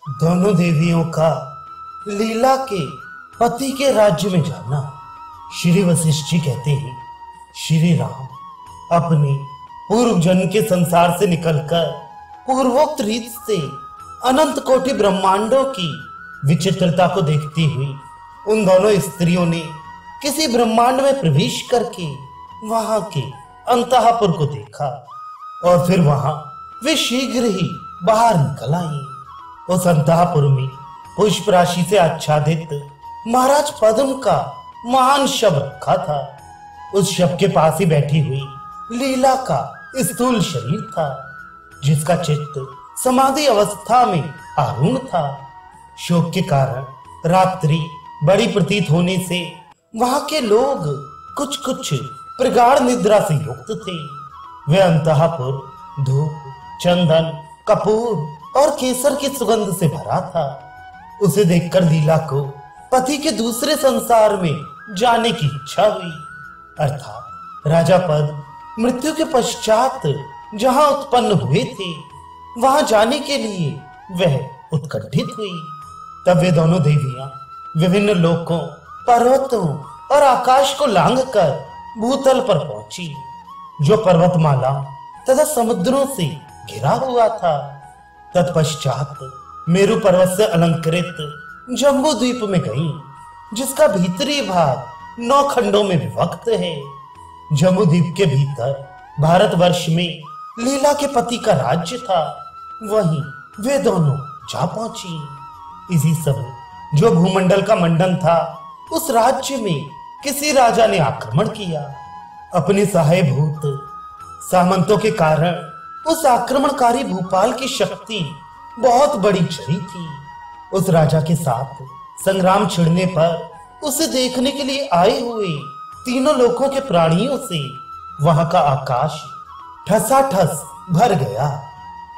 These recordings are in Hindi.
दोनों देवियों का लीला के पति के राज्य में जाना। श्री वशिष्ठ जी कहते हैं, श्री राम अपने पूर्व जन्म के संसार से निकलकर पूर्वोक्त रीत से अनंत कोटि ब्रह्मांडों की विचित्रता को देखती हुई उन दोनों स्त्रियों ने किसी ब्रह्मांड में प्रवेश करके वहां के अंतःपुर को देखा और फिर वहां वे शीघ्र ही बाहर निकल आई। उस अंतःपुर में पुष्प राशि से आच्छादित महाराज पद्म का महान शव रखा था। उस शव के पास ही बैठी हुई लीला का स्थूल शरीर था, जिसका चित्त समाधि अवस्था में आरूढ़ था। शोक के कारण रात्रि बड़ी प्रतीत होने से वहां के लोग कुछ कुछ प्रगाढ़ निद्रा से युक्त थे। वे अंतःपुर धूप, चंदन, कपूर और केसर की सुगंध से भरा था। उसे देखकर लीला को पति के दूसरे संसार में जाने की इच्छा हुई, अर्थात राजा पद मृत्यु के पश्चात जहां उत्पन्न हुए थे वहां जाने के लिए वह उत्कंठित हुई। तब वे दोनों देवियां विभिन्न लोकों, पर्वतों और आकाश को लांघकर भूतल पर पहुंची, जो पर्वतमाला तथा समुद्रों से घिरा हुआ था। तत्पश्चात मेरु पर्वत से अलंकृत जम्बू द्वीप में गई, जिसका भीतरी भाग 9 खंडों में विभक्त है। जम्बू द्वीप के भीतर भारतवर्ष में लीला के पति का राज्य था, वहीं वे दोनों जा पहुंची। इसी समय जो भूमंडल का मंडन था, उस राज्य में किसी राजा ने आक्रमण किया। अपने सहायभूत सामंतों के कारण उस आक्रमणकारी भूपाल की शक्ति बहुत बड़ी चढ़ी थी। उस राजा के साथ संग्राम छिड़ने पर उसे देखने के लिए आए हुए तीनों लोकों के प्राणियों से वहां का आकाश ठसाठस भर गया।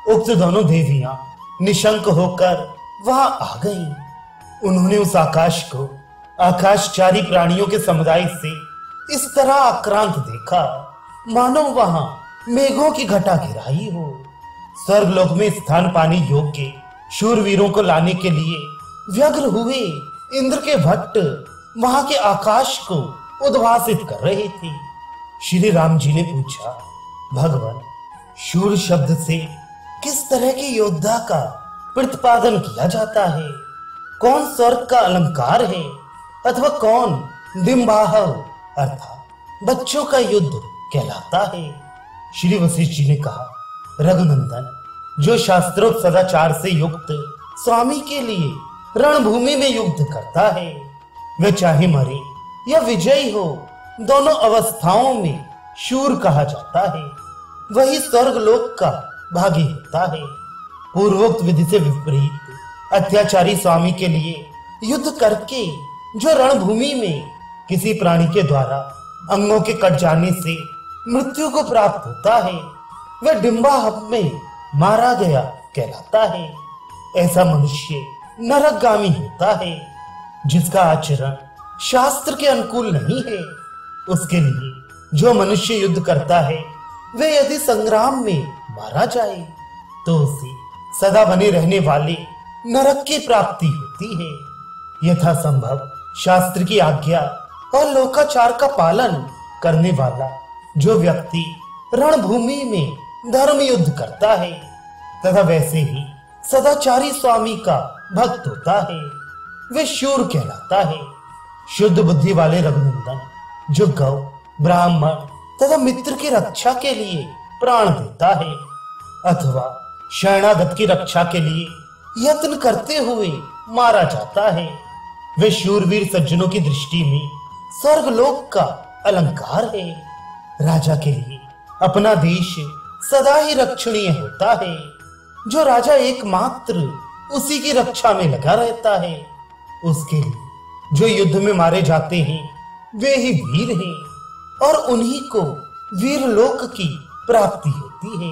उक्त दोनों देवियां निशंक होकर वहां आ गईं। उन्होंने उस आकाश को आकाशचारी प्राणियों के समुदाय से इस तरह आक्रांत देखा मानो वहां मेघों की घटा घिराई हो। स्वर्गलोक में स्थान पाने योग्य शूरवीरों को लाने के लिए व्यग्र हुए इंद्र के भट्ट वहां के आकाश को उद्भासित कर रहे थे। श्री राम जी ने पूछा, भगवान, शूर शब्द से किस तरह के योद्धा का प्रतिपादन किया जाता है? कौन स्वर्ग का अलंकार है अथवा कौन डिंबाहव अर्थात बच्चों का युद्ध कहलाता है? श्री वशिष्ठ जी ने कहा, रघुनंदन, जो शास्त्रोक्त सदाचार से युक्त स्वामी के लिए रणभूमि में युद्ध करता है, वह चाहे मरे या विजयी हो, दोनों अवस्थाओं में शूर कहा जाता है। वही स्वर्गलोक का भागी होता है। पूर्वोक्त विधि से विपरीत अत्याचारी स्वामी के लिए युद्ध करके जो रणभूमि में किसी प्राणी के द्वारा अंगों के कट जाने से मृत्यु को प्राप्त होता है, वह डिंबाहव में मारा गया कहलाता है। ऐसा मनुष्य नरकगामी होता है, जिसका आचरण शास्त्र के अनुकूल नहीं है। उसके लिए जो मनुष्य युद्ध करता है, वह यदि संग्राम में मारा जाए तो उसे सदा बने रहने वाले नरक की प्राप्ति होती है। यथासंभव शास्त्र की आज्ञा और लोकाचार का पालन करने वाला जो व्यक्ति रणभूमि में धर्म युद्ध करता है तथा वैसे ही सदाचारी स्वामी का भक्त होता है, वे शूर कहलाता है। शुद्ध बुद्धि वाले रघुनंदन, जो गौ, ब्राह्मण तथा मित्र की रक्षा के लिए प्राण देता है अथवा शरणागत की रक्षा के लिए यत्न करते हुए मारा जाता है, वे शूरवीर सज्जनों की दृष्टि में स्वर्गलोक का अलंकार है। राजा के लिए अपना देश सदा ही रक्षणीय होता है। जो राजा एकमात्र उसी की रक्षा में लगा रहता है, उसके लिए जो युद्ध में मारे जाते हैं वे ही वीर हैं और उन्हीं को वीरलोक की प्राप्ति होती है।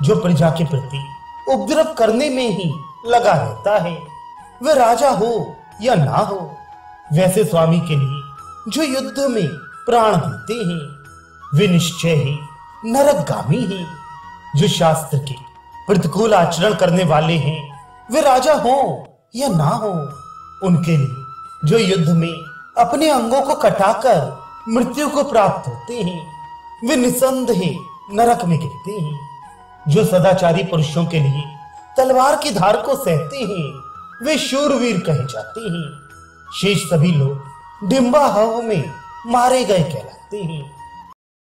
जो प्रजा के प्रति उपद्रव करने में ही लगा रहता है, वह राजा हो या ना हो, वैसे स्वामी के लिए जो युद्ध में प्राण देते हैं, वे निश्चय ही नरकगामी हैं। जो शास्त्र के प्रतिकूल आचरण करने वाले हैं, वे राजा हो या ना हो, उनके लिए जो युद्ध में अपने अंगों को कटाकर मृत्यु को प्राप्त होते हैं, वे निसंदेह नरक में गिरते हैं। जो सदाचारी पुरुषों के लिए तलवार की धार को सहते हैं, वे शूरवीर कहे जाते हैं। शेष सभी लोग डिंबा हव में मारे गए कहलाते हैं।